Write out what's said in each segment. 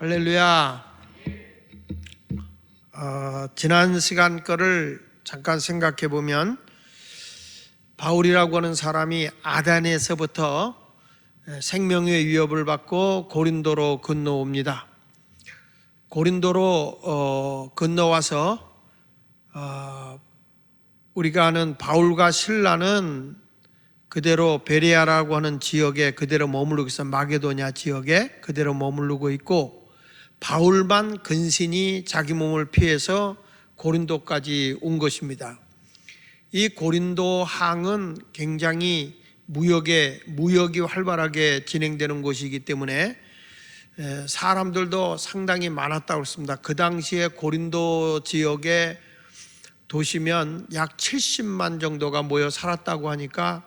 할렐루야. 지난 시간 거를 잠깐 생각해 보면 바울이라고 하는 사람이 아단에서부터 생명의 위협을 받고 고린도로 건너옵니다. 고린도로 건너와서 우리가 아는 바울과 실라는 그대로 베레아라고 하는 지역에 그대로 머무르고 있어. 마게도냐 지역에 그대로 머무르고 있고, 바울만 근신이 자기 몸을 피해서 고린도까지 온 것입니다. 이 고린도 항은 굉장히 무역이 활발하게 진행되는 곳이기 때문에 사람들도 상당히 많았다고 했습니다. 그 당시에 고린도 지역에 도시면 약 70만 정도가 모여 살았다고 하니까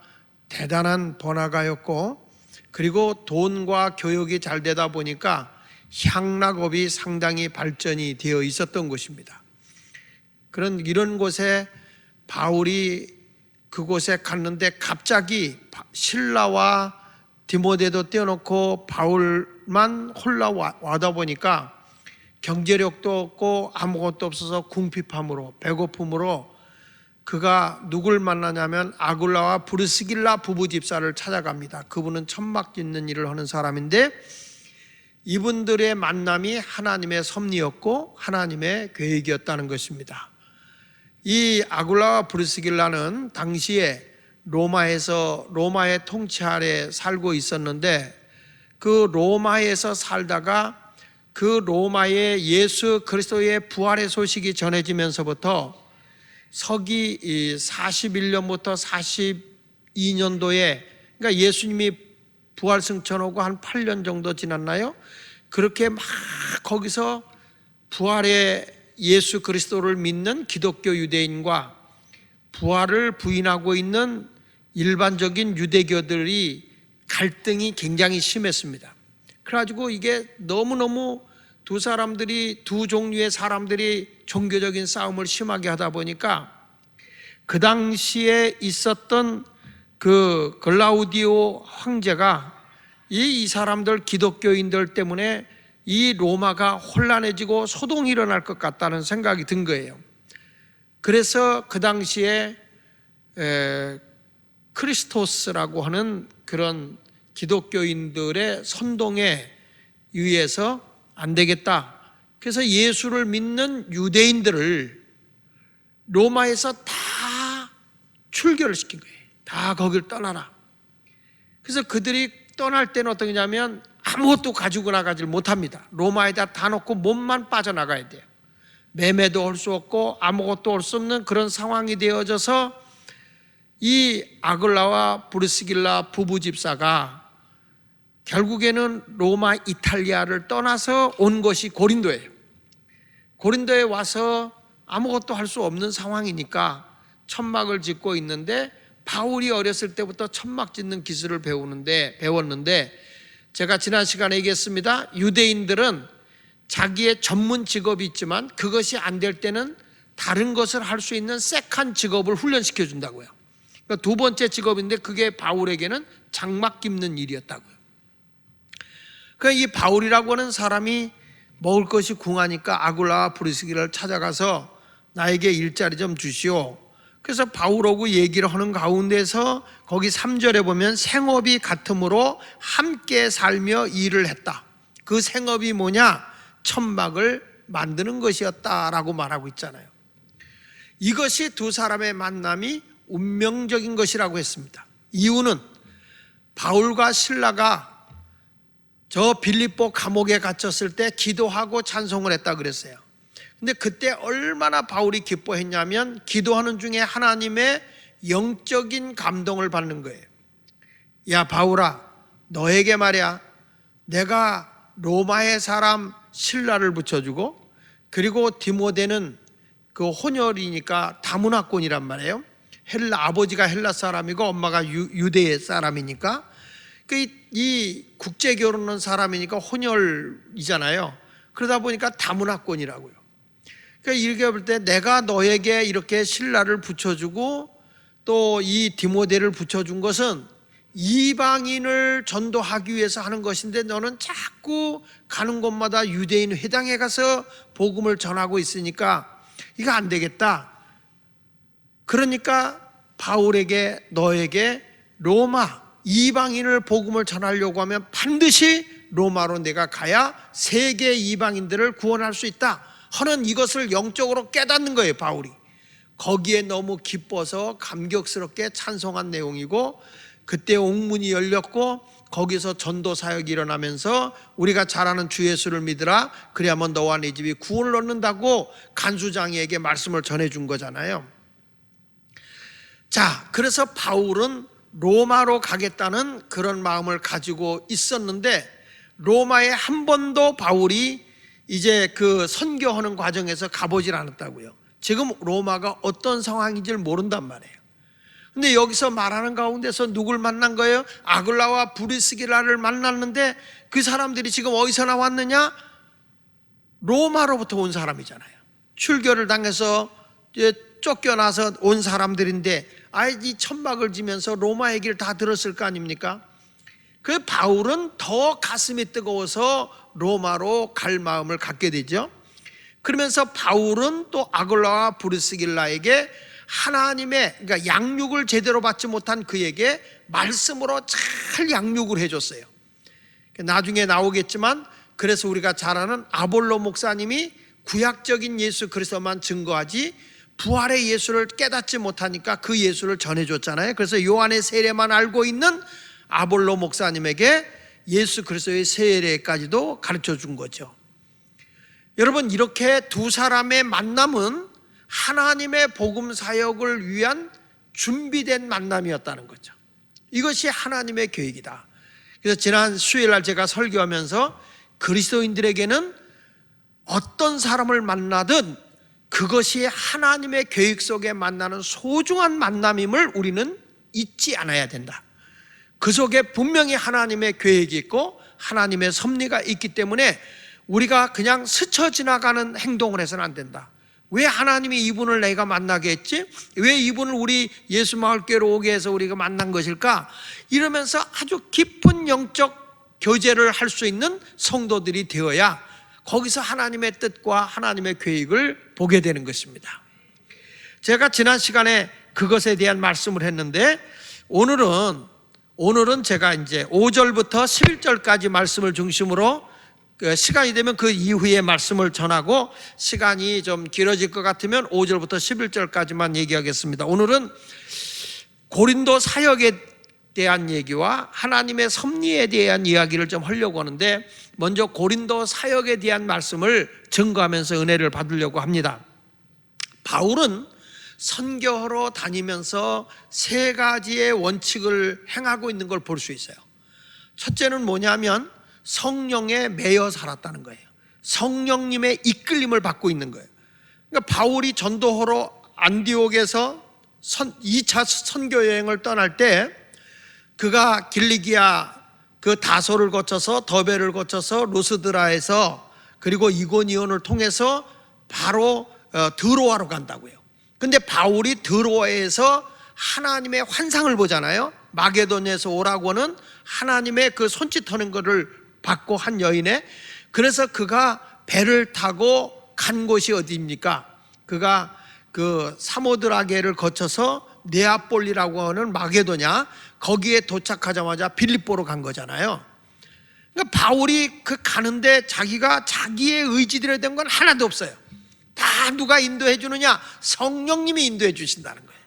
대단한 번화가였고, 그리고 돈과 교역이 잘 되다 보니까 향락업이 상당히 발전이 되어 있었던 것입니다. 이런 곳에 바울이 그곳에 갔는데 갑자기 실라와 디모데도 떼어놓고 바울만 홀라 와다 보니까 경제력도 없고 아무것도 없어서 궁핍함으로, 배고픔으로 그가 누굴 만나냐면 아굴라와 브리스길라 부부 집사를 찾아갑니다. 그분은 천막 짓는 일을 하는 사람인데 이분들의 만남이 하나님의 섭리였고 하나님의 계획이었다는 것입니다. 이 아굴라와 브리스길라는 당시에 로마의 통치 아래 살고 있었는데, 그 로마에서 살다가 그 로마에 예수 그리스도의 부활의 소식이 전해지면서부터 서기 41년부터 42년도에, 그러니까 예수님이 부활 승천하고 한 8년 정도 지났나요? 그렇게 막 거기서 부활의 예수 그리스도를 믿는 기독교 유대인과 부활을 부인하고 있는 일반적인 유대교들이 갈등이 굉장히 심했습니다. 그래가지고 이게 너무너무 두 종류의 사람들이 종교적인 싸움을 심하게 하다 보니까 그 당시에 있었던 그 글라우디오 황제가 이 사람들 기독교인들 때문에 이 로마가 혼란해지고 소동이 일어날 것 같다는 생각이 든 거예요. 그래서 그 당시에 크리스토스라고 하는 그런 기독교인들의 선동에 의해서 안 되겠다. 그래서 예수를 믿는 유대인들을 로마에서 다 출교를 시킨 거예요. 다 거길 떠나라. 그래서 그들이 떠날 때는 어떻게 하냐면 아무것도 가지고 나가질 못합니다. 로마에다 다 놓고 몸만 빠져나가야 돼요. 매매도 할 수 없고 아무것도 할 수 없는 그런 상황이 되어져서 이 아글라와 브리스길라 부부 집사가 결국에는 로마 이탈리아를 떠나서 온 것이 고린도예요. 고린도에 와서 아무것도 할 수 없는 상황이니까 천막을 짓고 있는데, 바울이 어렸을 때부터 천막 짓는 기술을 배웠는데 제가 지난 시간에 얘기했습니다. 유대인들은 자기의 전문 직업이 있지만 그것이 안 될 때는 다른 것을 할 수 있는 세컨 직업을 훈련시켜 준다고요. 그러니까 두 번째 직업인데 그게 바울에게는 장막 깁는 일이었다고요. 그러니까 이 바울이라고 하는 사람이 먹을 것이 궁하니까 아굴라와 브리스길라를 찾아가서 나에게 일자리 좀 주시오. 그래서 바울하고 얘기를 하는 가운데서 거기 3절에 보면 생업이 같으므로 함께 살며 일을 했다. 그 생업이 뭐냐? 천막을 만드는 것이었다라고 말하고 있잖아요. 이것이 두 사람의 만남이 운명적인 것이라고 했습니다. 이유는 바울과 실라가 저 빌립보 감옥에 갇혔을 때 기도하고 찬송을 했다 그랬어요. 근데 그때 얼마나 바울이 기뻐했냐면 기도하는 중에 하나님의 영적인 감동을 받는 거예요. 야 바울아, 너에게 말이야, 내가 로마의 사람 실라를 붙여주고, 그리고 디모데는 그 혼혈이니까 다문화권이란 말이에요. 아버지가 헬라 사람이고 엄마가 유대 사람이니까 이 국제 결혼한 사람이니까 혼혈이잖아요. 그러다 보니까 다문화권이라고요. 그러니까 이렇게 볼 때 내가 너에게 이렇게 신라를 붙여주고 또 이 디모데를 붙여준 것은 이방인을 전도하기 위해서 하는 것인데 너는 자꾸 가는 곳마다 유대인 회당에 가서 복음을 전하고 있으니까 이거 안 되겠다. 그러니까 바울에게 너에게 로마 이방인을 복음을 전하려고 하면 반드시 로마로 내가 가야 세계 이방인들을 구원할 수 있다 하는 이것을 영적으로 깨닫는 거예요. 바울이 거기에 너무 기뻐서 감격스럽게 찬송한 내용이고, 그때 옥문이 열렸고 거기서 전도 사역이 일어나면서 우리가 잘 아는 주 예수를 믿으라 그래야만 너와 네 집이 구원을 얻는다고 간수장에게 말씀을 전해준 거잖아요. 자, 그래서 바울은 로마로 가겠다는 그런 마음을 가지고 있었는데 로마에 한 번도 바울이 이제 그 선교하는 과정에서 가보질 않았다고요. 지금 로마가 어떤 상황인지를 모른단 말이에요. 근데 여기서 말하는 가운데서 누굴 만난 거예요? 아글라와 브리스길라를 만났는데 그 사람들이 지금 어디서 나왔느냐? 로마로부터 온 사람이잖아요. 출교를 당해서 쫓겨나서 온 사람들인데 아예 이 천막을 지면서 로마 얘기를 다 들었을 거 아닙니까? 그 바울은 더 가슴이 뜨거워서 로마로 갈 마음을 갖게 되죠. 그러면서 바울은 또 아글라와 브리스길라에게 하나님의, 그러니까 양육을 제대로 받지 못한 그에게 말씀으로 잘 양육을 해줬어요. 나중에 나오겠지만, 그래서 우리가 잘 아는 아볼로 목사님이 구약적인 예수 그리스도만 증거하지 부활의 예수를 깨닫지 못하니까 그 예수를 전해줬잖아요. 그래서 요한의 세례만 알고 있는 아볼로 목사님에게 예수 그리스도의 세례까지도 가르쳐 준 거죠. 여러분, 이렇게 두 사람의 만남은 하나님의 복음 사역을 위한 준비된 만남이었다는 거죠. 이것이 하나님의 계획이다. 그래서 지난 수요일날 제가 설교하면서 그리스도인들에게는 어떤 사람을 만나든 그것이 하나님의 계획 속에 만나는 소중한 만남임을 우리는 잊지 않아야 된다. 그 속에 분명히 하나님의 계획이 있고 하나님의 섭리가 있기 때문에 우리가 그냥 스쳐 지나가는 행동을 해서는 안 된다. 왜 하나님이 이분을 내가 만나게 했지? 왜 이분을 우리 예수마을교회로 오게 해서 우리가 만난 것일까? 이러면서 아주 깊은 영적 교제를 할 수 있는 성도들이 되어야 거기서 하나님의 뜻과 하나님의 계획을 보게 되는 것입니다. 제가 지난 시간에 그것에 대한 말씀을 했는데 오늘은 제가 이제 5절부터 11절까지 말씀을 중심으로 시간이 되면 그 이후의 말씀을 전하고, 시간이 좀 길어질 것 같으면 5절부터 11절까지만 얘기하겠습니다. 오늘은 고린도 사역에 대한 얘기와 하나님의 섭리에 대한 이야기를 좀 하려고 하는데, 먼저 고린도 사역에 대한 말씀을 증거하면서 은혜를 받으려고 합니다. 바울은 선교하러 다니면서 세 가지의 원칙을 행하고 있는 걸 볼 수 있어요. 첫째는 뭐냐면 성령에 매여 살았다는 거예요. 성령님의 이끌림을 받고 있는 거예요. 그러니까 바울이 전도하러 안디옥에서 2차 선교 여행을 떠날 때 그가 길리기아 그 다소를 거쳐서 더베를 거쳐서 루스드라에서 그리고 이고니온을 통해서 바로 드로아로 간다고요. 근데 바울이 드로아에서 하나님의 환상을 보잖아요. 마게도냐에서 오라고는 하나님의 그 손짓하는 것을 받고 한 여인에, 그래서 그가 배를 타고 간 곳이 어디입니까? 그가 그 사모드라게를 거쳐서 네아폴리라고 하는 마게도냐, 거기에 도착하자마자 빌립보로 간 거잖아요. 그러니까 바울이 그 가는데 자기가 자기의 의지대로 된 건 하나도 없어요. 다 누가 인도해 주느냐? 성령님이 인도해 주신다는 거예요.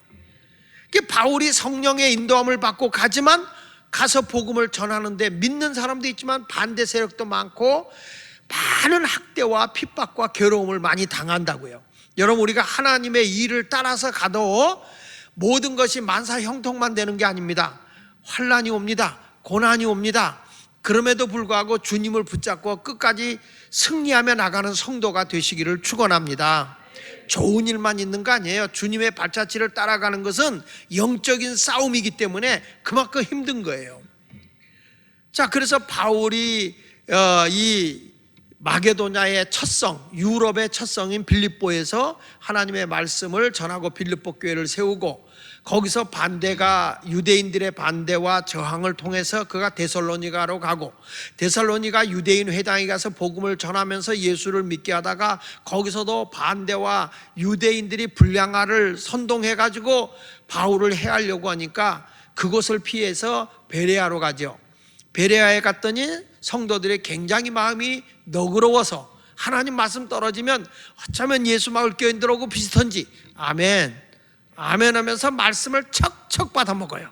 그러니까 바울이 성령의 인도함을 받고 가지만 가서 복음을 전하는데 믿는 사람도 있지만 반대 세력도 많고 많은 학대와 핍박과 괴로움을 많이 당한다고요. 여러분, 우리가 하나님의 일을 따라서 가도 모든 것이 만사 형통만 되는 게 아닙니다. 환난이 옵니다. 고난이 옵니다. 그럼에도 불구하고 주님을 붙잡고 끝까지 승리하며 나가는 성도가 되시기를 축원합니다. 좋은 일만 있는 거 아니에요. 주님의 발자취를 따라가는 것은 영적인 싸움이기 때문에 그만큼 힘든 거예요. 자, 그래서 바울이 이 마게도냐의 첫성, 유럽의 첫성인 빌립보에서 하나님의 말씀을 전하고 빌립보 교회를 세우고, 거기서 반대가 유대인들의 반대와 저항을 통해서 그가 데살로니가로 가고, 데살로니가 유대인 회당에 가서 복음을 전하면서 예수를 믿게 하다가 거기서도 반대와 유대인들이 불량화를 선동해 가지고 바울을 해하려고 하니까 그곳을 피해서 베레아로 가죠. 베레아에 갔더니 성도들의 굉장히 마음이 너그러워서 하나님 말씀 떨어지면 어쩌면 예수 마을 교인들하고 비슷한지 아멘 아멘 하면서 말씀을 척척 받아 먹어요.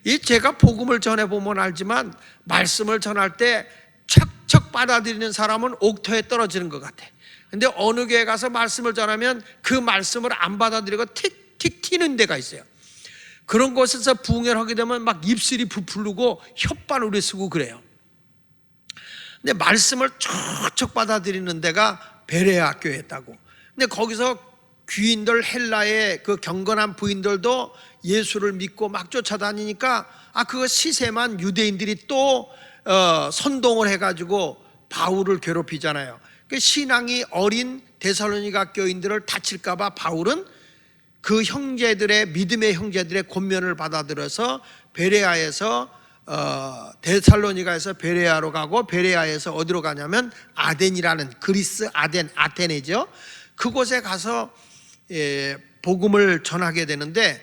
이 제가 복음을 전해보면 알지만 말씀을 전할 때 척척 받아들이는 사람은 옥토에 떨어지는 것 같아. 근데 어느 교회 가서 말씀을 전하면 그 말씀을 안 받아들이고 틱틱 튀는 데가 있어요. 그런 곳에서 부흥회하게 되면 막 입술이 부풀르고 혓바늘을 쓰고 그래요. 근데 말씀을 척척 받아들이는 데가 베레아 교회였다고. 근데 거기서 귀인들, 헬라의 그 경건한 부인들도 예수를 믿고 막 쫓아다니니까 그거 시세만 유대인들이 또 선동을 해가지고 바울을 괴롭히잖아요. 그 신앙이 어린 데살로니가 교인들을 다칠까봐 바울은 그 형제들의 믿음의 형제들의 권면을 받아들여서 베레아에서 데살로니가에서 베레아로 가고, 베레아에서 어디로 가냐면 아덴이라는, 그리스 아테네죠. 그곳에 가서 복음을 전하게 되는데,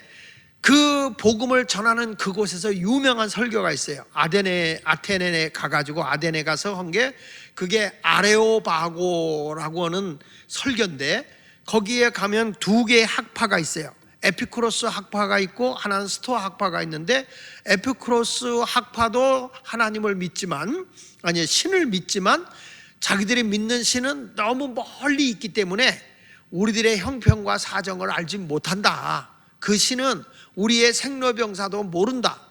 그 복음을 전하는 그곳에서 유명한 설교가 있어요. 아테네에 가가지고 아덴에 가서 한 게 그게 아레오바고라고 하는 설교인데, 거기에 가면 두 개의 학파가 있어요. 에피쿠로스 학파가 있고 하나는 스토아 학파가 있는데, 에피쿠로스 학파도 하나님을 믿지만, 아니 신을 믿지만 자기들이 믿는 신은 너무 멀리 있기 때문에 우리들의 형편과 사정을 알지 못한다. 그 신은 우리의 생로병사도 모른다.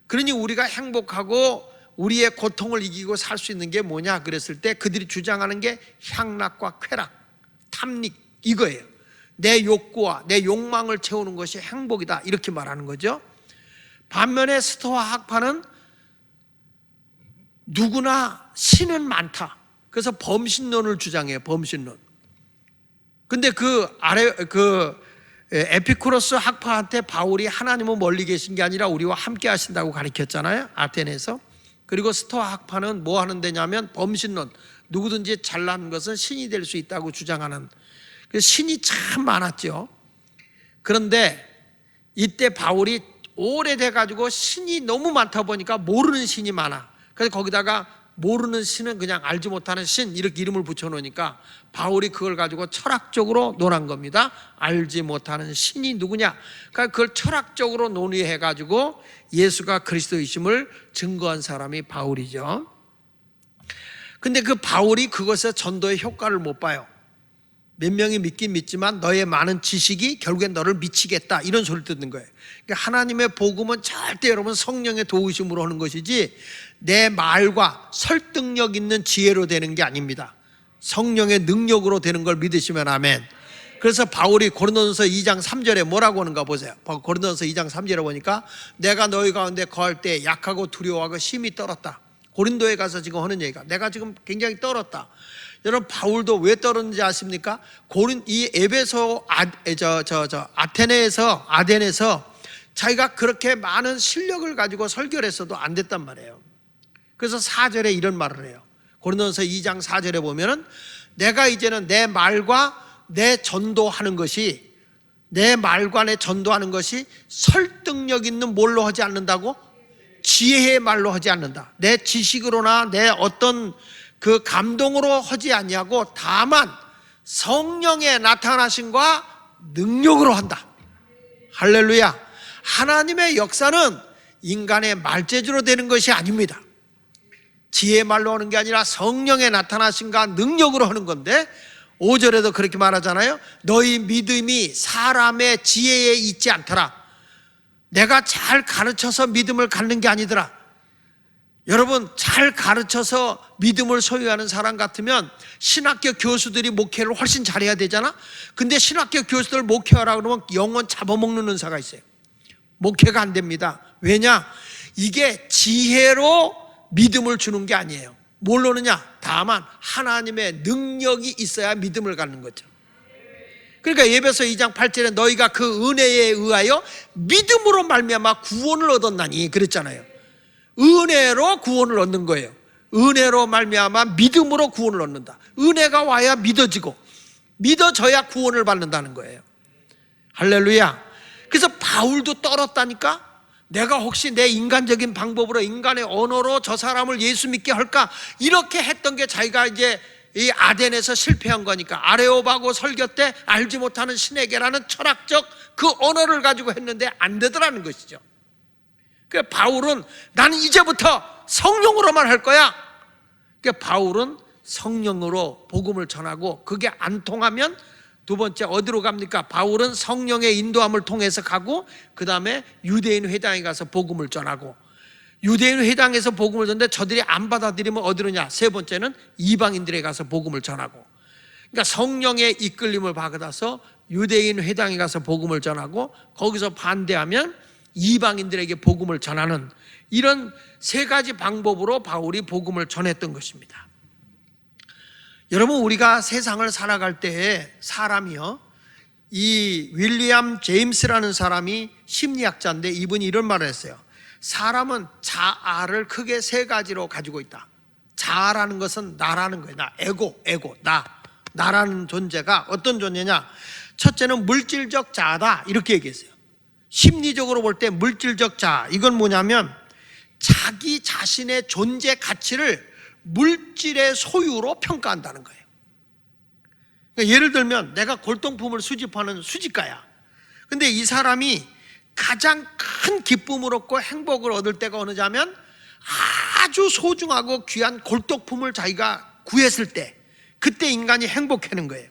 그러니 우리가 행복하고 우리의 고통을 이기고 살 수 있는 게 뭐냐 그랬을 때 그들이 주장하는 게 향락과 쾌락, 탐닉 이거예요. 내 욕구와 내 욕망을 채우는 것이 행복이다, 이렇게 말하는 거죠. 반면에 스토아 학파는 누구나 신은 많다. 그래서 범신론을 주장해요. 범신론. 근데 에피쿠로스 학파한테 바울이 하나님은 멀리 계신 게 아니라 우리와 함께 하신다고 가르쳤잖아요, 아테네에서. 그리고 스토아 학파는 뭐 하는 데냐면 범신론, 누구든지 잘난 것은 신이 될 수 있다고 주장하는, 신이 참 많았죠. 그런데 이때 바울이 오래돼 가지고 신이 너무 많다 보니까 모르는 신이 많아. 그래서 거기다가 모르는 신은 그냥 알지 못하는 신, 이렇게 이름을 붙여놓으니까 바울이 그걸 가지고 철학적으로 논한 겁니다. 알지 못하는 신이 누구냐. 그러니까 그걸 철학적으로 논의해가지고 예수가 그리스도이심을 증거한 사람이 바울이죠. 근데 그 바울이 그것에 전도의 효과를 못 봐요. 몇 명이 믿긴 믿지만 너의 많은 지식이 결국엔 너를 미치겠다, 이런 소리를 듣는 거예요. 그러니까 하나님의 복음은 절대 여러분 성령의 도우심으로 하는 것이지 내 말과 설득력 있는 지혜로 되는 게 아닙니다. 성령의 능력으로 되는 걸 믿으시면 아멘. 그래서 바울이 고린도전서 2장 3절에 뭐라고 하는가 보세요. 고린도전서 2장 3절에 보니까 내가 너희 가운데 거할 때 약하고 두려워하고 심히 떨었다. 고린도에 가서 지금 하는 얘기가 내가 지금 굉장히 떨었다. 여러분 바울도 왜 떨었는지 아십니까? 이 에베소 아덴에서 자기가 그렇게 많은 실력을 가지고 설교를 했어도 안 됐단 말이에요. 그래서 4절에 이런 말을 해요. 고린도전서 2장 4절에 보면은 내가 이제는 내 말과 내 전도하는 것이 설득력 있는 뭘로 하지 않는다고? 지혜의 말로 하지 않는다. 내 지식으로나 내 어떤 그 감동으로 하지 아니하고 다만 성령의 나타나심과 능력으로 한다. 할렐루야. 하나님의 역사는 인간의 말재주로 되는 것이 아닙니다. 지혜의 말로 하는 게 아니라 성령의 나타나심과 능력으로 하는 건데 5절에도 그렇게 말하잖아요. 너희 믿음이 사람의 지혜에 있지 않더라. 내가 잘 가르쳐서 믿음을 갖는 게 아니더라. 여러분 잘 가르쳐서 믿음을 소유하는 사람 같으면 신학교 교수들이 목회를 훨씬 잘해야 되잖아. 근데 신학교 교수들 목회하라 그러면 영혼 잡아먹는 은사가 있어요. 목회가 안 됩니다. 왜냐? 이게 지혜로 믿음을 주는 게 아니에요. 뭘로 느냐? 다만 하나님의 능력이 있어야 믿음을 갖는 거죠. 그러니까 에베소 2장 8절에 너희가 그 은혜에 의하여 믿음으로 말미암아 구원을 얻었나니 그랬잖아요. 은혜로 구원을 얻는 거예요. 은혜로 말미암아 믿음으로 구원을 얻는다. 은혜가 와야 믿어지고 믿어져야 구원을 받는다는 거예요. 할렐루야. 그래서 바울도 떨었다니까. 내가 혹시 내 인간적인 방법으로 인간의 언어로 저 사람을 예수 믿게 할까 이렇게 했던 게 자기가 이제 이 아덴에서 실패한 거니까 아레오바고 설교 때 알지 못하는 신에게라는 철학적 그 언어를 가지고 했는데 안 되더라는 것이죠. 그래서 바울은 나는 이제부터 성령으로만 할 거야. 그러니까 바울은 성령으로 복음을 전하고 그게 안 통하면 두 번째 어디로 갑니까? 바울은 성령의 인도함을 통해서 가고 그 다음에 유대인 회당에 가서 복음을 전하고 유대인 회당에서 복음을 전하는데 저들이 안 받아들이면 어디로냐? 세 번째는 이방인들에 가서 복음을 전하고 그러니까 성령의 이끌림을 받아서 유대인 회당에 가서 복음을 전하고 거기서 반대하면 이방인들에게 복음을 전하는 이런 세 가지 방법으로 바울이 복음을 전했던 것입니다. 여러분 우리가 세상을 살아갈 때에 사람이요 이 윌리엄 제임스라는 사람이 심리학자인데 이분이 이런 말을 했어요. 사람은 자아를 크게 세 가지로 가지고 있다. 자아라는 것은 나라는 거예요. 나, 에고, 나라는 존재가 어떤 존재냐? 첫째는 물질적 자아다 이렇게 얘기했어요. 심리적으로 볼 때 물질적 자아 이건 뭐냐면 자기 자신의 존재 가치를 물질의 소유로 평가한다는 거예요. 그러니까 예를 들면 내가 골동품을 수집하는 수집가야. 근데 이 사람이 가장 큰 기쁨을 얻고 행복을 얻을 때가 어느냐 하면 아주 소중하고 귀한 골동품을 자기가 구했을 때 그때 인간이 행복해하는 거예요.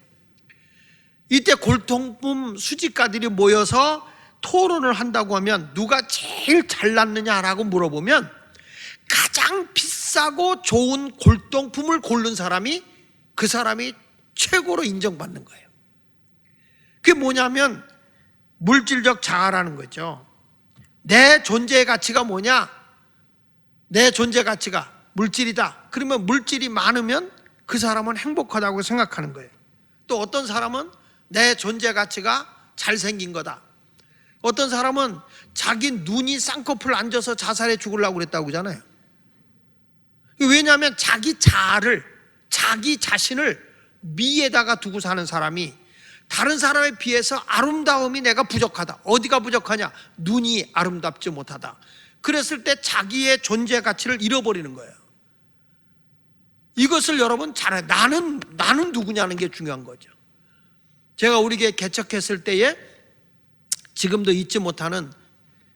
이때 골동품 수집가들이 모여서 토론을 한다고 하면 누가 제일 잘났느냐라고 물어보면 가장 비싸고 좋은 골동품을 고른 사람이 그 사람이 최고로 인정받는 거예요. 그게 뭐냐면 물질적 자아라는 거죠. 내 존재의 가치가 뭐냐? 내 존재 가치가 물질이다. 그러면 물질이 많으면 그 사람은 행복하다고 생각하는 거예요. 또 어떤 사람은 내 존재 가치가 잘생긴 거다. 어떤 사람은 자기 눈이 쌍꺼풀 앉아서 자살해 죽으려고 그랬다고 그러잖아요. 왜냐하면 자기 자아를 자기 자신을 미에다가 두고 사는 사람이 다른 사람에 비해서 아름다움이 내가 부족하다. 어디가 부족하냐? 눈이 아름답지 못하다. 그랬을 때 자기의 존재 가치를 잃어버리는 거예요. 이것을 여러분 잘 알아요. 나는 누구냐는 게 중요한 거죠. 제가 우리 교회 개척했을 때에 지금도 잊지 못하는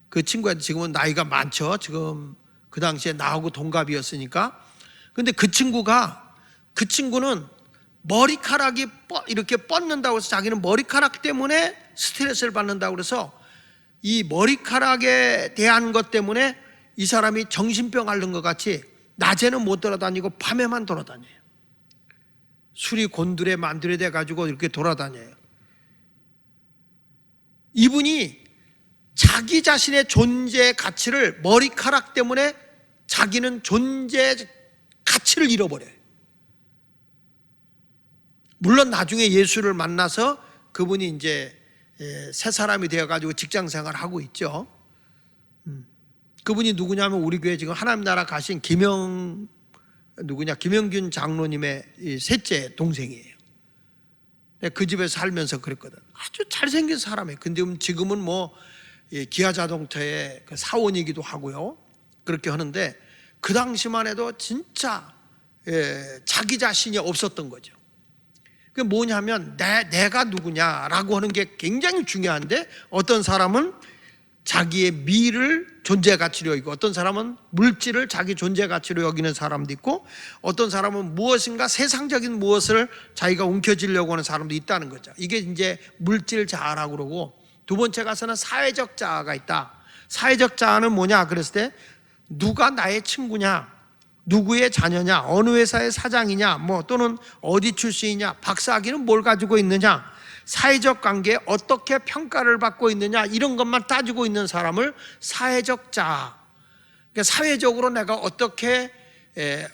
그 친구한테 지금은 나이가 많죠. 지금 그 당시에 나하고 동갑이었으니까. 근데 그 친구는 머리카락이 이렇게 뻗는다고 해서 자기는 머리카락 때문에 스트레스를 받는다고 그래서 이 머리카락에 대한 것 때문에 이 사람이 정신병 앓는 것 같이 낮에는 못 돌아다니고 밤에만 돌아다녀요. 술이 곤두레 만두레 돼가지고 이렇게 돌아다녀요. 이분이 자기 자신의 존재 가치를 머리카락 때문에 자기는 존재 가치를 잃어버려요. 물론 나중에 예수를 만나서 그분이 이제 새 사람이 되어가지고 직장 생활을 하고 있죠. 그분이 누구냐면 우리 교회 지금 하나님 나라 가신 김영균 장로님의 셋째 동생이에요. 그 집에서 살면서 그랬거든. 아주 잘생긴 사람이에요. 근데 지금은 뭐 기아 자동차의 사원이기도 하고요. 그렇게 하는데 그 당시만 해도 진짜 자기 자신이 없었던 거죠. 그게 뭐냐면 내가 누구냐라고 하는 게 굉장히 중요한데 어떤 사람은 자기의 미를 존재 가치로 여기고 어떤 사람은 물질을 자기 존재 가치로 여기는 사람도 있고 어떤 사람은 무엇인가 세상적인 무엇을 자기가 움켜쥐려고 하는 사람도 있다는 거죠. 이게 이제 물질 자아라고 그러고 두 번째 가서는 사회적 자아가 있다. 사회적 자아는 뭐냐 그랬을 때 누가 나의 친구냐, 누구의 자녀냐, 어느 회사의 사장이냐, 뭐 또는 어디 출신이냐, 박사학위는 뭘 가지고 있느냐, 사회적 관계에 어떻게 평가를 받고 있느냐 이런 것만 따지고 있는 사람을 사회적 자아. 그러니까 사회적으로 내가 어떻게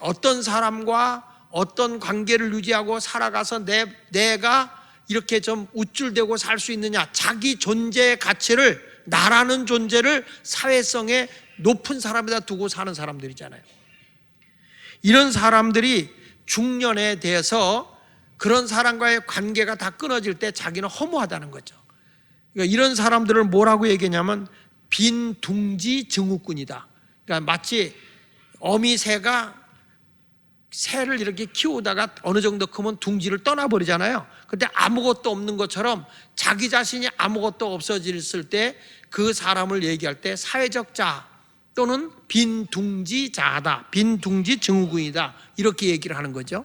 어떤 사람과 어떤 관계를 유지하고 살아가서 내가 이렇게 좀 우쭐대고 살 수 있느냐, 자기 존재의 가치를, 나라는 존재를 사회성에 높은 사람에다 두고 사는 사람들이잖아요. 이런 사람들이 중년에 대해서 그런 사람과의 관계가 다 끊어질 때 자기는 허무하다는 거죠. 그러니까 이런 사람들을 뭐라고 얘기하냐면 빈둥지 증후군이다. 그러니까 마치 어미새가 새를 이렇게 키우다가 어느 정도 크면 둥지를 떠나버리잖아요. 근데 아무것도 없는 것처럼 자기 자신이 아무것도 없어졌을 때 그 사람을 얘기할 때 사회적 자 또는 빈둥지 자다, 빈둥지 증후군이다, 이렇게 얘기를 하는 거죠.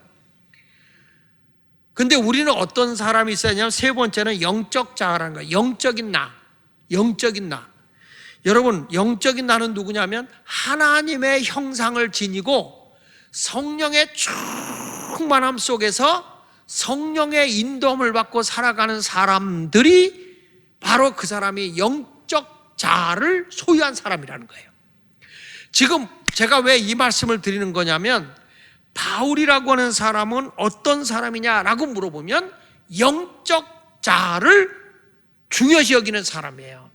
근데 우리는 어떤 사람이 있어야 하냐면 세 번째는 영적 자아라는 거예요. 영적인 나, 영적인 나. 여러분, 영적인 나는 누구냐면 하나님의 형상을 지니고 성령의 충만함 속에서 성령의 인도함을 받고 살아가는 사람들이 바로 그 사람이 영적 자아를 소유한 사람이라는 거예요. 지금 제가 왜 이 말씀을 드리는 거냐면 바울이라고 하는 사람은 어떤 사람이냐라고 물어보면 영적 자아를 중요시 여기는 사람이에요.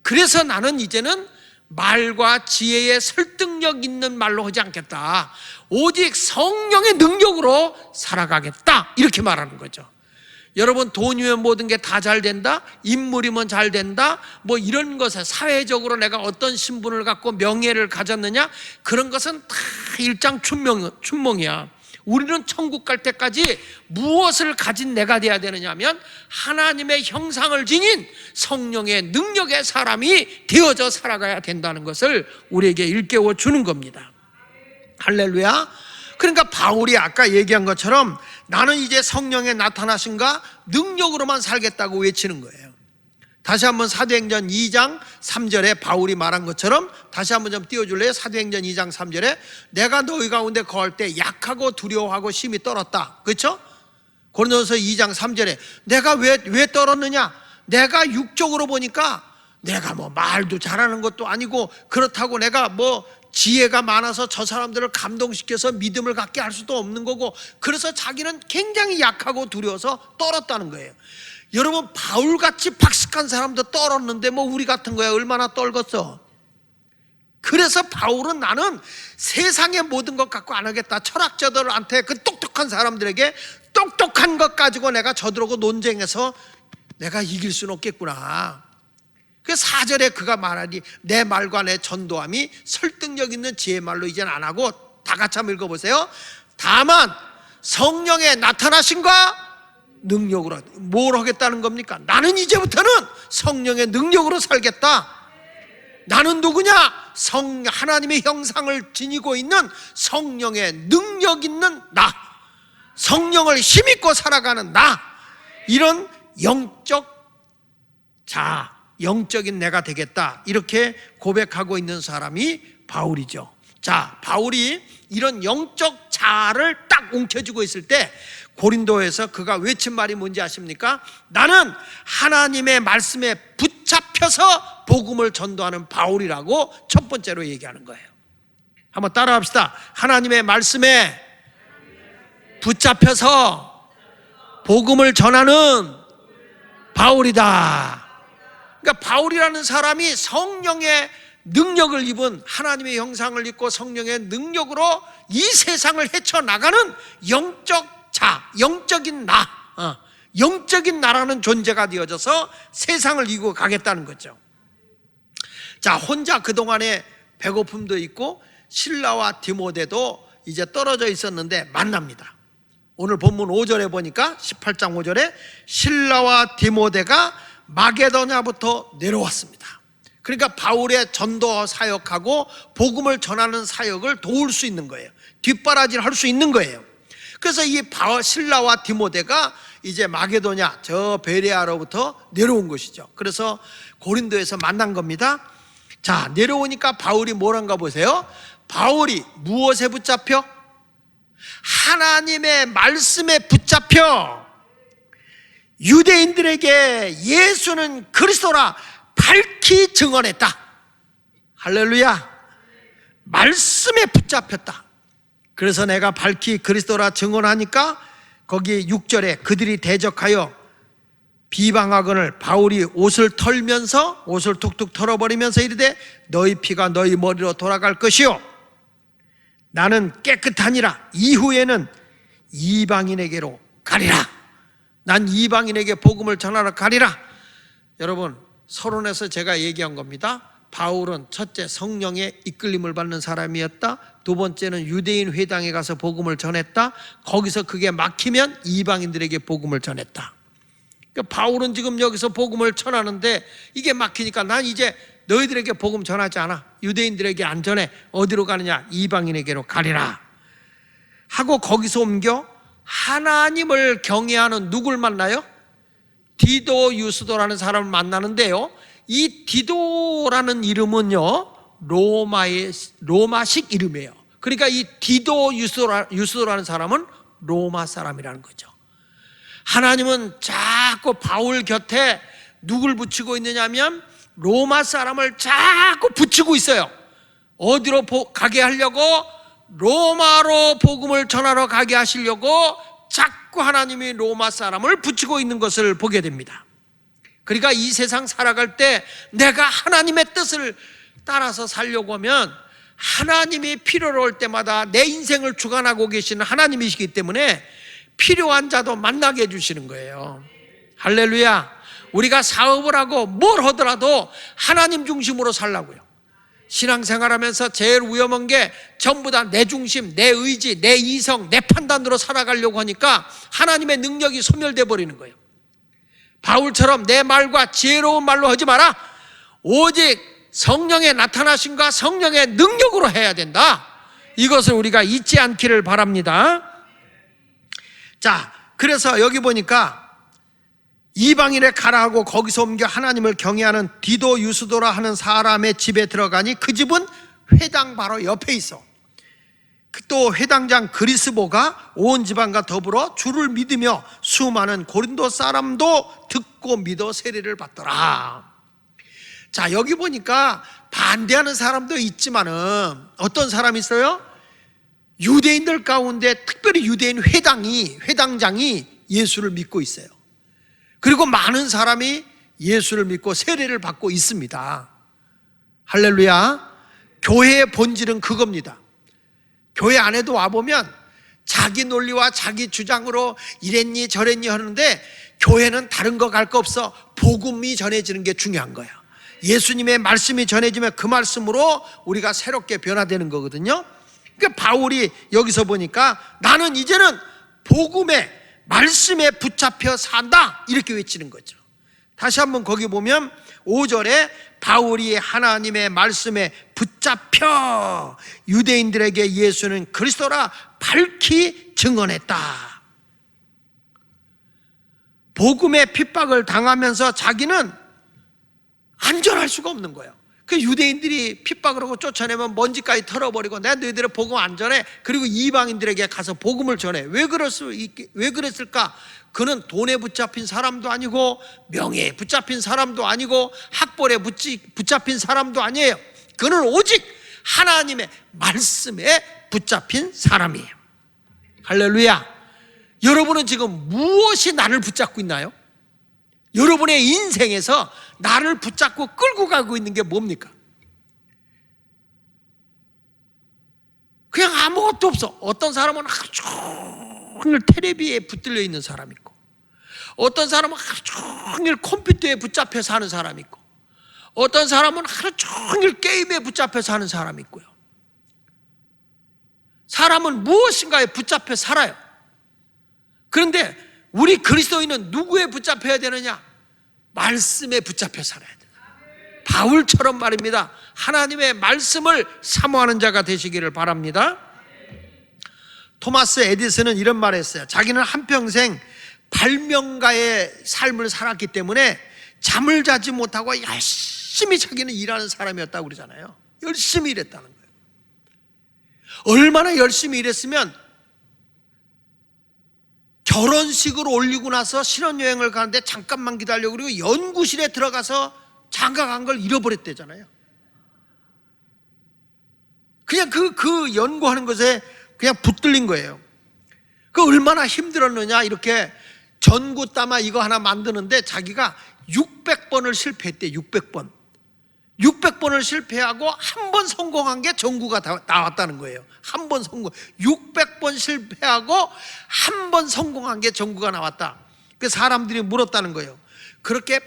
그래서 나는 이제는 말과 지혜의 설득력 있는 말로 하지 않겠다. 오직 성령의 능력으로 살아가겠다. 이렇게 말하는 거죠. 여러분, 돈이면 모든 게 다 잘 된다, 인물이면 잘 된다, 뭐 이런 것에 사회적으로 내가 어떤 신분을 갖고 명예를 가졌느냐, 그런 것은 다 일장춘몽이야. 우리는 천국 갈 때까지 무엇을 가진 내가 돼야 되느냐면 하나님의 형상을 지닌 성령의 능력의 사람이 되어져 살아가야 된다는 것을 우리에게 일깨워 주는 겁니다. 할렐루야. 그러니까 바울이 아까 얘기한 것처럼 나는 이제 성령의 나타나심과 능력으로만 살겠다고 외치는 거예요. 다시 한번 사도행전 2장 3절에 바울이 말한 것처럼 다시 한번 좀 띄워줄래요? 사도행전 2장 3절에 내가 너희 가운데 거할 때 약하고 두려워하고 심히 떨었다. 그렇죠? 고린도서 2장 3절에 내가 왜 떨었느냐? 내가 육적으로 보니까 내가 뭐 말도 잘하는 것도 아니고 그렇다고 내가 뭐 지혜가 많아서 저 사람들을 감동시켜서 믿음을 갖게 할 수도 없는 거고, 그래서 자기는 굉장히 약하고 두려워서 떨었다는 거예요. 여러분, 바울같이 박식한 사람도 떨었는데 뭐 우리 같은 거야 얼마나 떨겠어. 그래서 바울은 나는 세상의 모든 것 갖고 안 하겠다. 철학자들한테, 그 똑똑한 사람들에게 똑똑한 것 가지고 내가 저들하고 논쟁해서 내가 이길 수는 없겠구나. 그 4절에 그가 말하니 내 말과 내 전도함이 설득력 있는 지혜 말로 이제는 안 하고, 다 같이 한번 읽어보세요. 다만 성령의 나타나심과 능력으로. 뭘 하겠다는 겁니까? 나는 이제부터는 성령의 능력으로 살겠다. 나는 누구냐? 하나님의 형상을 지니고 있는 성령의 능력 있는 나, 성령을 힘입고 살아가는 나, 이런 영적 자아, 영적인 내가 되겠다, 이렇게 고백하고 있는 사람이 바울이죠. 자, 바울이 이런 영적 자아를 딱 움켜쥐고 있을 때 고린도에서 그가 외친 말이 뭔지 아십니까? 나는 하나님의 말씀에 붙잡혀서 복음을 전도하는 바울이라고 첫 번째로 얘기하는 거예요. 한번 따라합시다. 하나님의 말씀에 붙잡혀서 복음을 전하는 바울이다. 그러니까 바울이라는 사람이 성령의 능력을 입은, 하나님의 형상을 입고 성령의 능력으로 이 세상을 헤쳐나가는 영적 자, 영적인 나, 영적인 나라는 존재가 되어져서 세상을 이기고 가겠다는 거죠. 자, 혼자 그동안에 배고픔도 있고 실라와 디모데도 이제 떨어져 있었는데 만납니다. 오늘 본문 5절에 보니까 18장 5절에 실라와 디모데가 마게도냐부터 내려왔습니다. 그러니까 바울의 전도 사역하고 복음을 전하는 사역을 도울 수 있는 거예요. 뒷바라지를 할 수 있는 거예요. 그래서 이 실라와 디모데가 이제 마게도냐, 저 베레아로부터 내려온 것이죠. 그래서 고린도에서 만난 겁니다. 자, 내려오니까 바울이 뭐란가 보세요. 바울이 무엇에 붙잡혀? 하나님의 말씀에 붙잡혀 유대인들에게 예수는 그리스도라 밝히 증언했다. 할렐루야. 말씀에 붙잡혔다. 그래서 내가 밝히 그리스도라 증언하니까 거기 6절에 그들이 대적하여 비방하거늘 바울이 옷을 털면서 옷을 툭툭 털어버리면서 이르되 너희 피가 너희 머리로 돌아갈 것이요 나는 깨끗하니라 이후에는 이방인에게로 가리라. 난 이방인에게 복음을 전하러 가리라. 여러분, 서론에서 제가 얘기한 겁니다. 바울은 첫째 성령의 이끌림을 받는 사람이었다. 두 번째는 유대인 회당에 가서 복음을 전했다. 거기서 그게 막히면 이방인들에게 복음을 전했다. 그러니까 바울은 지금 여기서 복음을 전하는데 이게 막히니까 난 이제 너희들에게 복음 전하지 않아. 유대인들에게 안 전해. 어디로 가느냐? 이방인에게로 가리라 하고 거기서 옮겨 하나님을 경외하는 누굴 만나요? 디도 유스도라는 사람을 만나는데요, 이 디도라는 이름은요 로마식 이름이에요. 그러니까 이 디도 유스도라는 사람은 로마 사람이라는 거죠. 하나님은 자꾸 바울 곁에 누굴 붙이고 있느냐면 로마 사람을 자꾸 붙이고 있어요. 어디로 가게 하려고? 로마로 복음을 전하러 가게 하시려고 자꾸 하나님이 로마 사람을 붙이고 있는 것을 보게 됩니다. 그러니까 이 세상 살아갈 때 내가 하나님의 뜻을 따라서 살려고 하면 하나님이 필요로 올 때마다 내 인생을 주관하고 계시는 하나님이시기 때문에 필요한 자도 만나게 해주시는 거예요. 할렐루야. 우리가 사업을 하고 뭘 하더라도 하나님 중심으로 살라고요. 신앙생활하면서 제일 위험한 게 전부 다 내 중심, 내 의지, 내 이성, 내 판단으로 살아가려고 하니까 하나님의 능력이 소멸돼 버리는 거예요. 바울처럼 내 말과 지혜로운 말로 하지 마라. 오직 성령의 나타나심과 성령의 능력으로 해야 된다. 이것을 우리가 잊지 않기를 바랍니다. 자, 그래서 여기 보니까 이방인에 가라 하고 거기서 옮겨 하나님을 경외하는 디도 유스도라 하는 사람의 집에 들어가니 그 집은 회당 바로 옆에 있어. 또 회당장 그리스보가 온 지방과 더불어 주를 믿으며 수많은 고린도 사람도 듣고 믿어 세례를 받더라. 자, 여기 보니까 반대하는 사람도 있지만은 어떤 사람이 있어요? 유대인들 가운데 특별히 유대인 회당장이 예수를 믿고 있어요. 그리고 많은 사람이 예수를 믿고 세례를 받고 있습니다. 할렐루야. 교회의 본질은 그겁니다. 교회 안에도 와보면 자기 논리와 자기 주장으로 이랬니 저랬니 하는데 교회는 다른 거 갈 거 없어. 복음이 전해지는 게 중요한 거야. 예수님의 말씀이 전해지면 그 말씀으로 우리가 새롭게 변화되는 거거든요. 그러니까 바울이 여기서 보니까 나는 이제는 복음의 말씀에 붙잡혀 산다 이렇게 외치는 거죠. 다시 한번 거기 보면 5절에 바울이 하나님의 말씀에 붙잡혀 유대인들에게 예수는 그리스도라 밝히 증언했다. 복음의 핍박을 당하면서 자기는 안전할 수가 없는 거예요. 그 유대인들이 핍박을 하고 쫓아내면 먼지까지 털어버리고 내가 너희들의 복음 안 전해. 그리고 이방인들에게 가서 복음을 전해. 왜 그랬을까? 그는 돈에 붙잡힌 사람도 아니고 명예에 붙잡힌 사람도 아니고 학벌에 붙잡힌 사람도 아니에요. 그는 오직 하나님의 말씀에 붙잡힌 사람이에요. 할렐루야. 여러분은 지금 무엇이 나를 붙잡고 있나요? 여러분의 인생에서 나를 붙잡고 끌고 가고 있는 게 뭡니까? 그냥 아무것도 없어. 어떤 사람은 하루 종일 텔레비에 붙들려 있는 사람 있고, 어떤 사람은 하루 종일 컴퓨터에 붙잡혀 사는 사람 있고, 어떤 사람은 하루 종일 게임에 붙잡혀 사는 사람 있고요. 사람은 무엇인가에 붙잡혀 살아요. 그런데 우리 그리스도인은 누구에 붙잡혀야 되느냐? 말씀에 붙잡혀 살아야 돼요. 바울처럼 말입니다. 하나님의 말씀을 사모하는 자가 되시기를 바랍니다. 토마스 에디슨은 이런 말을 했어요. 자기는 한평생 발명가의 삶을 살았기 때문에 잠을 자지 못하고 열심히 자기는 일하는 사람이었다고 그러잖아요. 열심히 일했다는 거예요. 얼마나 열심히 일했으면 결혼식을 올리고 나서 신혼여행을 가는데 잠깐만 기다려고 그리고 연구실에 들어가서 장가간 걸 잃어버렸대잖아요. 그냥 그 연구하는 것에 그냥 붙들린 거예요. 그 얼마나 힘들었느냐. 이렇게 전구따마 이거 하나 만드는데 자기가 600번을 실패했대. 600번 600번을 실패하고 한 번 성공한 게 전구가 나왔다는 거예요. 한 번 성공, 600번 실패하고 한 번 성공한 게 전구가 나왔다. 그 사람들이 물었다는 거예요. 그렇게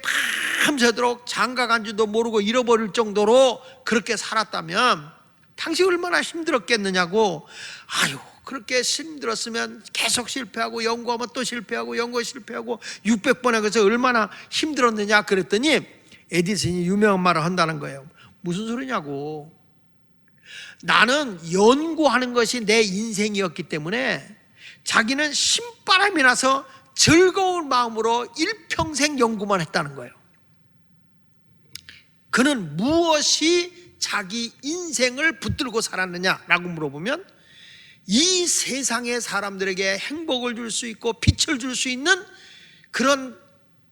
밤새도록 장가 간지도 모르고 잃어버릴 정도로 그렇게 살았다면 당시 얼마나 힘들었겠느냐고. 아유, 그렇게 힘들었으면 계속 실패하고 연구하면 또 실패하고 연구 실패하고 600번에 그래서 얼마나 힘들었느냐 그랬더니 에디슨이 유명한 말을 한다는 거예요. 무슨 소리냐고. 나는 연구하는 것이 내 인생이었기 때문에 자기는 신바람이 나서 즐거운 마음으로 일평생 연구만 했다는 거예요. 그는 무엇이 자기 인생을 붙들고 살았느냐라고 물어보면 이 세상의 사람들에게 행복을 줄 수 있고 빛을 줄 수 있는 그런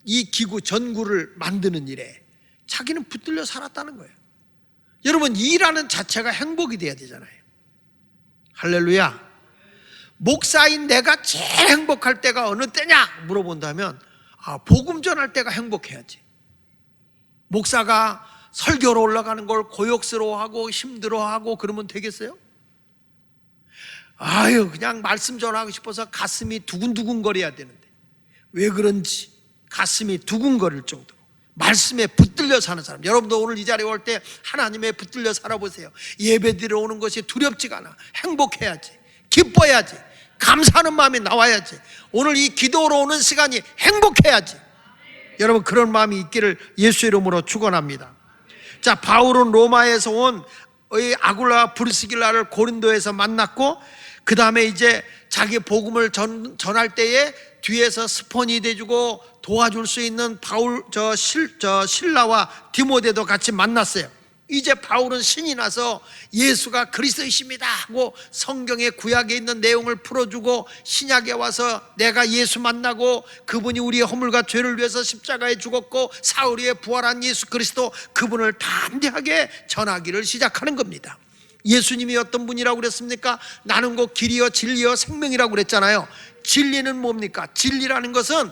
이 기구 전구를 만드는 일에 자기는 붙들려 살았다는 거예요. 여러분, 일하는 자체가 행복이 돼야 되잖아요. 할렐루야. 목사인 내가 제일 행복할 때가 어느 때냐 물어본다면 복음 전할 때가 행복해야지. 목사가 설교로 올라가는 걸 고역스러워하고 힘들어하고 그러면 되겠어요? 아유, 그냥 말씀 전하고 싶어서 가슴이 두근두근 거려야 되는데 왜 그런지 가슴이 두근거릴 정도로 말씀에 붙들려 사는 사람. 여러분도 오늘 이 자리에 올 때 하나님에 붙들려 살아보세요. 예배드리러 오는 것이 두렵지가 않아. 행복해야지, 기뻐야지, 감사하는 마음이 나와야지. 오늘 이 기도로 오는 시간이 행복해야지. 여러분, 그런 마음이 있기를 예수 이름으로 축원합니다. 자, 바울은 로마에서 온 아굴라와 브리스길라를 고린도에서 만났고, 그 다음에 이제 자기 복음을 전할 때에 뒤에서 스폰이 돼주고 도와줄 수 있는 신라와 디모데도 같이 만났어요. 이제 바울은 신이 나서 예수가 그리스도이십니다 하고 성경의 구약에 있는 내용을 풀어주고, 신약에 와서 내가 예수 만나고 그분이 우리의 허물과 죄를 위해서 십자가에 죽었고 사흘 후에 부활한 예수 그리스도, 그분을 담대하게 전하기를 시작하는 겁니다. 예수님이 어떤 분이라고 그랬습니까? 나는 곧 길이요 진리요 생명이라고 그랬잖아요. 진리는 뭡니까? 진리라는 것은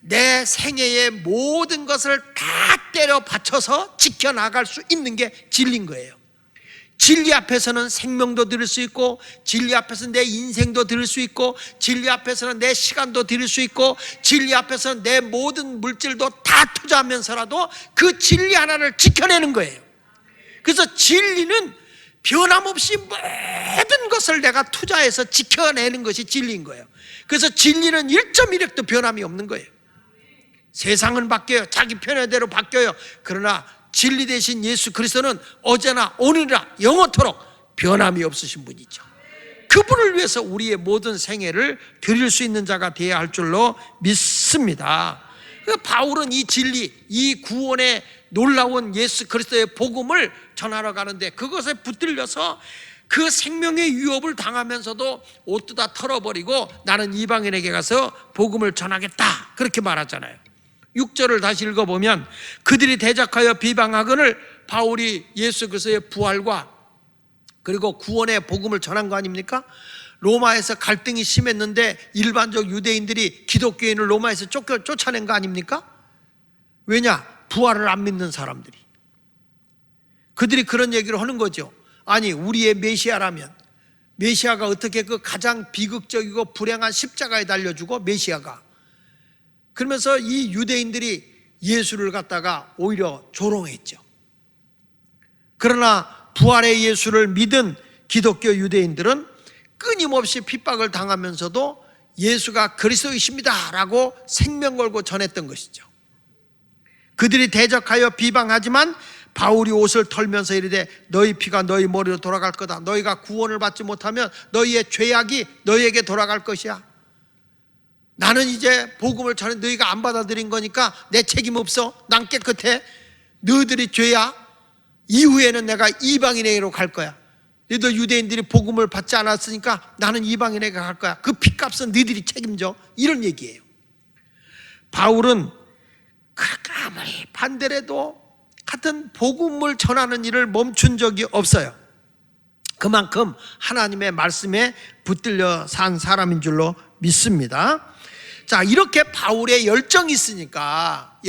내 생애의 모든 것을 다 때려 받쳐서 지켜나갈 수 있는 게 진리인 거예요. 진리 앞에서는 생명도 드릴 수 있고, 진리 앞에서는 내 인생도 드릴 수 있고, 진리 앞에서는 내 시간도 드릴 수 있고, 진리 앞에서는 내 모든 물질도 다 투자하면서라도 그 진리 하나를 지켜내는 거예요. 그래서 진리는 변함없이 모든 것을 내가 투자해서 지켜내는 것이 진리인 거예요. 그래서 진리는 1.1핵도 변함이 없는 거예요. 세상은 바뀌어요. 자기 편의대로 바뀌어요. 그러나 진리 대신 예수 그리스도는 어제나 오늘이나 영원토록 변함이 없으신 분이죠. 그분을 위해서 우리의 모든 생애를 드릴 수 있는 자가 되어야 할 줄로 믿습니다. 바울은 이 진리, 이 구원의 놀라운 예수 그리스도의 복음을 전하러 가는데 그것에 붙들려서 그 생명의 위협을 당하면서도 옷도 다 털어버리고 나는 이방인에게 가서 복음을 전하겠다, 그렇게 말하잖아요. 6절을 다시 읽어보면 그들이 대적하여 비방하거늘 바울이 예수 그리스도의 부활과 그리고 구원의 복음을 전한 거 아닙니까? 로마에서 갈등이 심했는데 일반적 유대인들이 기독교인을 로마에서 쫓아낸 거 아닙니까? 왜냐? 부활을 안 믿는 사람들이. 그들이 그런 얘기를 하는 거죠. 아니, 우리의 메시아라면 메시아가 어떻게 그 가장 비극적이고 불행한 십자가에 달려주고 메시아가, 그러면서 이 유대인들이 예수를 갖다가 오히려 조롱했죠. 그러나 부활의 예수를 믿은 기독교 유대인들은 끊임없이 핍박을 당하면서도 예수가 그리스도이십니다 라고 생명 걸고 전했던 것이죠. 그들이 대적하여 비방하지만 바울이 옷을 털면서 이르되 너희 피가 너희 머리로 돌아갈 거다. 너희가 구원을 받지 못하면 너희의 죄악이 너희에게 돌아갈 것이야. 나는 이제 복음을 전해 너희가 안 받아들인 거니까 내 책임 없어. 난 깨끗해. 너희들이 죄야. 이후에는 내가 이방인에게로 갈 거야. 너희들 유대인들이 복음을 받지 않았으니까 나는 이방인에게 갈 거야. 그 핏값은 너희들이 책임져. 이런 얘기예요. 바울은 그렇게 아무리 반대를 해도 같은 복음을 전하는 일을 멈춘 적이 없어요. 그만큼 하나님의 말씀에 붙들려 산 사람인 줄로 믿습니다. 자, 이렇게 바울의 열정이 있으니까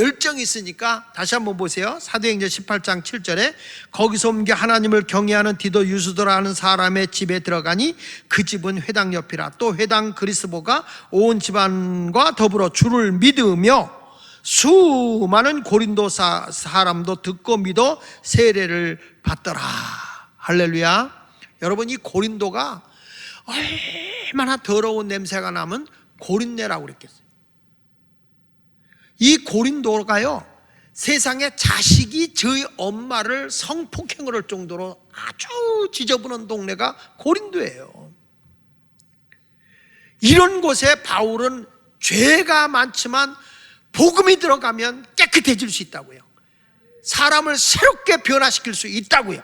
다시 한번 보세요. 사도행전 18장 7절에 거기서 옮겨 하나님을 경외하는 디도 유스도라 하는 사람의 집에 들어가니 그 집은 회당 옆이라. 또 회당 그리스보가 온 집안과 더불어 주를 믿으며 수많은 고린도 사람도 듣고 믿어 세례를 받더라. 할렐루야. 여러분, 이 고린도가 얼마나 더러운 냄새가 나면 고린내라고 그랬겠어요. 이 고린도가요, 세상에 자식이 저희 엄마를 성폭행을 할 정도로 아주 지저분한 동네가 고린도예요. 이런 곳에 바울은 죄가 많지만 복음이 들어가면 깨끗해질 수 있다고요. 사람을 새롭게 변화시킬 수 있다고요.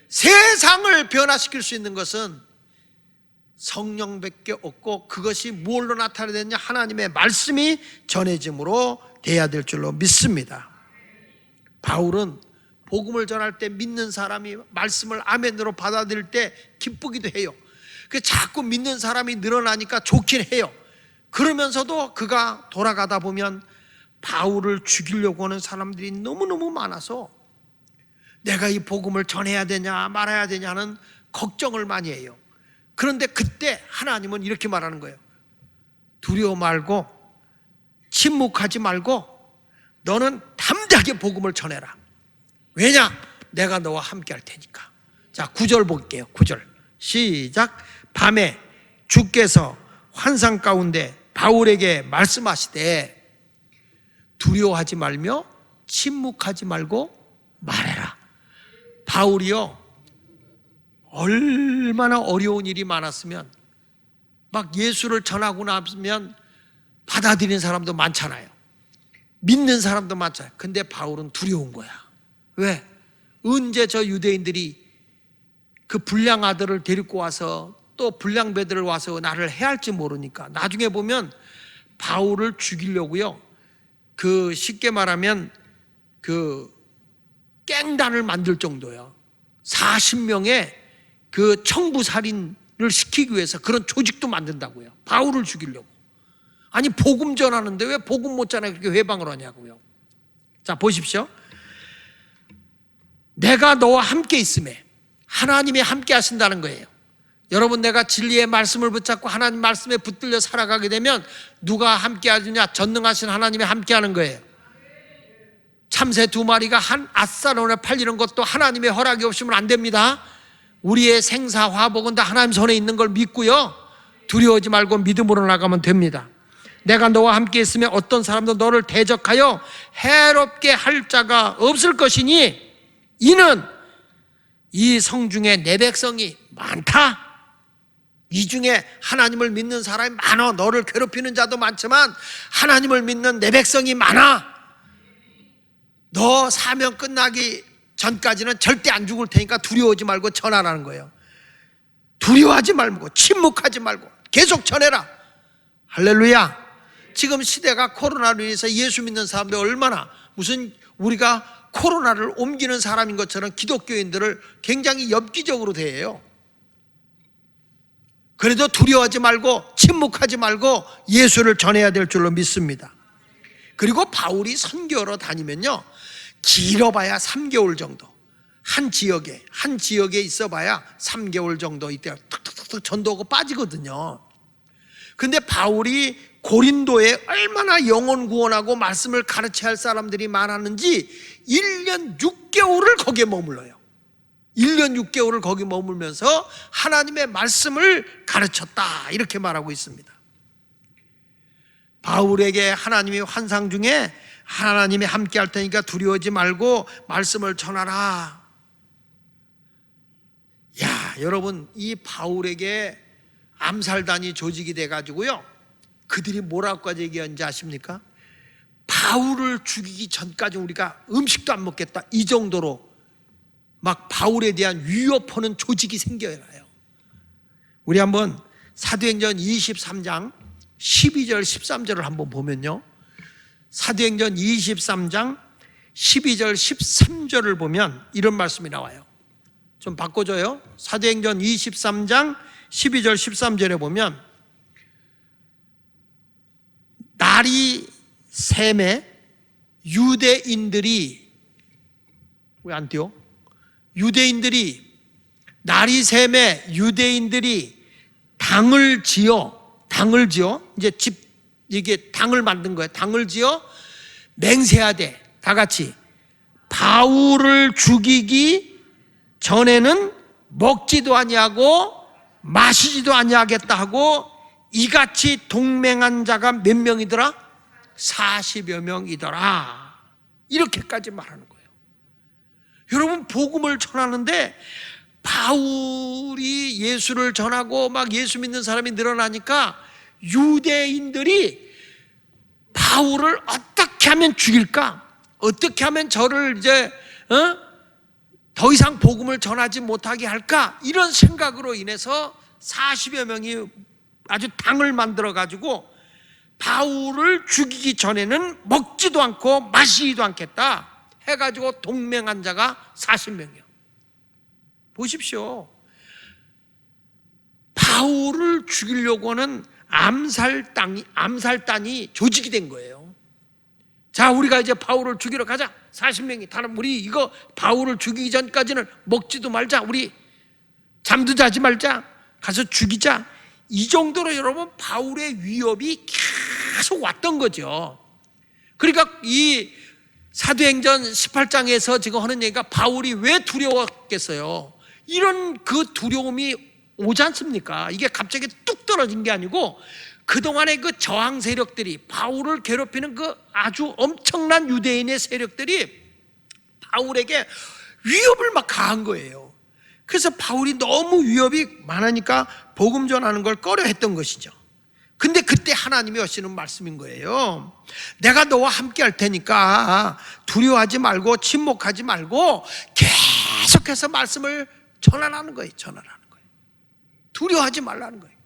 세상을 변화시킬 수 있는 것은 성령밖에 없고, 그것이 무엇로 나타내느냐? 하나님의 말씀이 전해짐으로 돼야 될 줄로 믿습니다. 바울은 복음을 전할 때 믿는 사람이 말씀을 아멘으로 받아들일 때 기쁘기도 해요. 자꾸 믿는 사람이 늘어나니까 좋긴 해요. 그러면서도 그가 돌아가다 보면 바울을 죽이려고 하는 사람들이 너무너무 많아서 내가 이 복음을 전해야 되냐 말아야 되냐는 걱정을 많이 해요. 그런데 그때 하나님은 이렇게 말하는 거예요. 두려워 말고 침묵하지 말고 너는 담대하게 복음을 전해라. 왜냐? 내가 너와 함께 할 테니까. 자, 9절 볼게요. 9절 시작. 밤에 주께서 환상 가운데 바울에게 말씀하시되 두려워하지 말며 침묵하지 말고 말해라. 바울이요, 얼마나 어려운 일이 많았으면 막 예수를 전하고 나면 받아들이는 사람도 많잖아요. 믿는 사람도 많잖아요. 근데 바울은 두려운 거야. 왜? 언제 저 유대인들이 그 불량 아들을 데리고 와서 또 불량 배들을 와서 나를 해할지 모르니까. 나중에 보면 바울을 죽이려고요, 그 쉽게 말하면 그 깽단을 만들 정도예요. 40명의 그 청부살인을 시키기 위해서 그런 조직도 만든다고요. 바울을 죽이려고. 아니, 복음 전하는데 왜 복음 못 전하게 그렇게 회방을 하냐고요. 자, 보십시오. 내가 너와 함께 있음에, 하나님이 함께 하신다는 거예요. 여러분, 내가 진리의 말씀을 붙잡고 하나님 말씀에 붙들려 살아가게 되면 누가 함께 하느냐? 전능하신 하나님이 함께 하는 거예요. 참새 2마리가 한 앗사론에 팔리는 것도 하나님의 허락이 없으면 안 됩니다. 우리의 생사 화복은 다 하나님 손에 있는 걸 믿고요, 두려워하지 말고 믿음으로 나가면 됩니다. 내가 너와 함께 있으면 어떤 사람도 너를 대적하여 해롭게 할 자가 없을 것이니 이는 이 성중에 내 백성이 많다. 이 중에 하나님을 믿는 사람이 많아. 너를 괴롭히는 자도 많지만 하나님을 믿는 내 백성이 많아. 너 사명 끝나기 전까지는 절대 안 죽을 테니까 두려워하지 말고 전하라는 거예요. 두려워하지 말고 침묵하지 말고 계속 전해라. 할렐루야. 지금 시대가 코로나로 인해서 예수 믿는 사람들 얼마나, 무슨 우리가 코로나를 옮기는 사람인 것처럼 기독교인들을 굉장히 엽기적으로 대해요. 그래도 두려워하지 말고 침묵하지 말고 예수를 전해야 될 줄로 믿습니다. 그리고 바울이 선교로 다니면요, 길어봐야 3개월 정도, 한 지역에 있어봐야 3개월 정도 이때 툭툭툭 전도하고 빠지거든요. 근데 바울이 고린도에 얼마나 영혼 구원하고 말씀을 가르쳐야 할 사람들이 많았는지 1년 6개월을 거기에 머물러요. 1년 6개월을 거기 머물면서 하나님의 말씀을 가르쳤다, 이렇게 말하고 있습니다. 바울에게 하나님이 환상 중에 하나님이 함께 할 테니까 두려워하지 말고 말씀을 전하라. 야, 여러분, 이 바울에게 암살단이 조직이 돼가지고요, 그들이 뭐라고까지 얘기하는지 아십니까? 바울을 죽이기 전까지 우리가 음식도 안 먹겠다, 이 정도로 막 바울에 대한 위협하는 조직이 생겨나요. 우리 한번 사도행전 23장 12절 13절을 한번 보면요, 사도행전 23장 12절 13절을 보면 이런 말씀이 나와요. 좀 바꿔줘요. 사도행전 23장 12절 13절에 보면 날이 샘에 유대인들이, 왜 안 띄워? 날이 샘에 유대인들이 당을 지어 이제 이게 당을 만든 거예요. 당을 지어 맹세하되, 다 같이 바울을 죽이기 전에는 먹지도 아니하고 마시지도 아니하겠다 하고 이같이 동맹한 자가 몇 명이더라? 40여 명이더라. 이렇게까지 말하는 거예요. 여러분, 복음을 전하는데 바울이 예수를 전하고 막 예수 믿는 사람이 늘어나니까 유대인들이 바울을 어떻게 하면 죽일까? 어떻게 하면 저를 이제 더 이상 복음을 전하지 못하게 할까? 이런 생각으로 인해서 40여 명이 아주 당을 만들어 가지고 바울을 죽이기 전에는 먹지도 않고 마시지도 않겠다 해가지고 동맹한 자가 40명이요. 보십시오. 바울을 죽이려고 하는 암살단이 조직이 된 거예요. 자, 우리가 이제 바울을 죽이러 가자. 40명이 다른, 우리 이거 바울을 죽이기 전까지는 먹지도 말자. 우리 잠도 자지 말자. 가서 죽이자. 이 정도로 여러분 바울의 위협이 계속 왔던 거죠. 그러니까 이 사도행전 18장에서 지금 하는 얘기가 바울이 왜 두려웠겠어요? 이런 그 두려움이 오지 않습니까? 이게 갑자기 뚝 떨어진 게 아니고 그동안의 그 저항 세력들이, 바울을 괴롭히는 그 아주 엄청난 유대인의 세력들이 바울에게 위협을 막 가한 거예요. 그래서 바울이 너무 위협이 많으니까 복음 전하는 걸 꺼려 했던 것이죠. 근데 그때 하나님이 하시는 말씀인 거예요. 내가 너와 함께 할 테니까 두려워하지 말고 침묵하지 말고 계속해서 말씀을 전하라는 거예요. 두려워하지 말라는 거예요.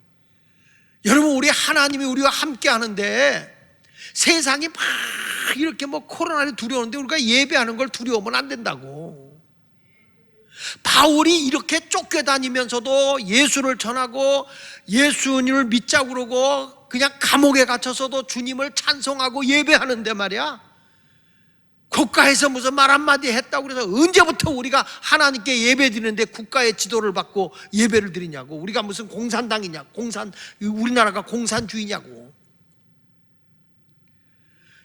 여러분, 우리 하나님이 우리와 함께 하는데 세상이 막 이렇게 뭐 코로나를 두려우는데 우리가 예배하는 걸 두려우면 안 된다고. 바울이 이렇게 쫓겨다니면서도 예수를 전하고 예수님을 믿자고 그러고 그냥 감옥에 갇혀서도 주님을 찬송하고 예배하는데 말이야, 국가에서 무슨 말 한마디 했다고 그래서 언제부터 우리가 하나님께 예배 드리는데 국가의 지도를 받고 예배를 드리냐고. 우리가 무슨 공산당이냐, 우리나라가 공산주의냐고.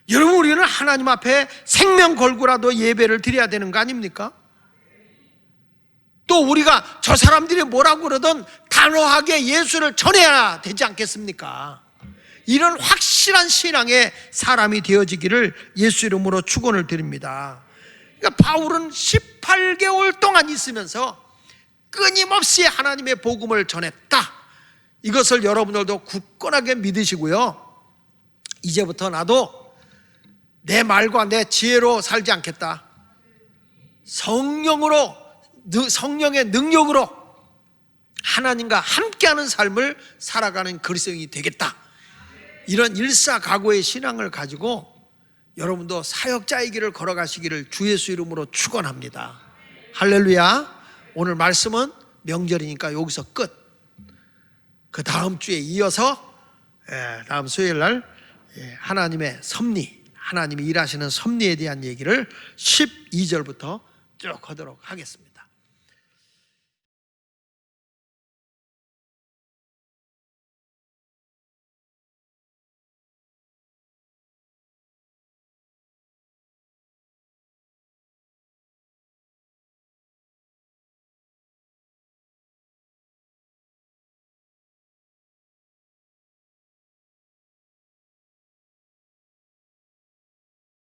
여러분, 우리는 하나님 앞에 생명 걸고라도 예배를 드려야 되는 거 아닙니까? 또 우리가 저 사람들이 뭐라고 그러든 단호하게 예수를 전해야 되지 않겠습니까? 이런 확실한 신앙의 사람이 되어지기를 예수 이름으로 축원을 드립니다. 그러니까 바울은 18개월 동안 있으면서 끊임없이 하나님의 복음을 전했다. 이것을 여러분들도 굳건하게 믿으시고요. 이제부터 나도 내 말과 내 지혜로 살지 않겠다. 성령의 능력으로 하나님과 함께하는 삶을 살아가는 그리스도인이 되겠다. 이런 일사각오의 신앙을 가지고 여러분도 사역자의 길을 걸어가시기를 주 예수 이름으로 축원합니다. 할렐루야. 오늘 말씀은 명절이니까 여기서 끝. 그 다음 주에 이어서 다음 수요일 날 하나님의 섭리, 하나님이 일하시는 섭리에 대한 얘기를 12절부터 쭉 하도록 하겠습니다.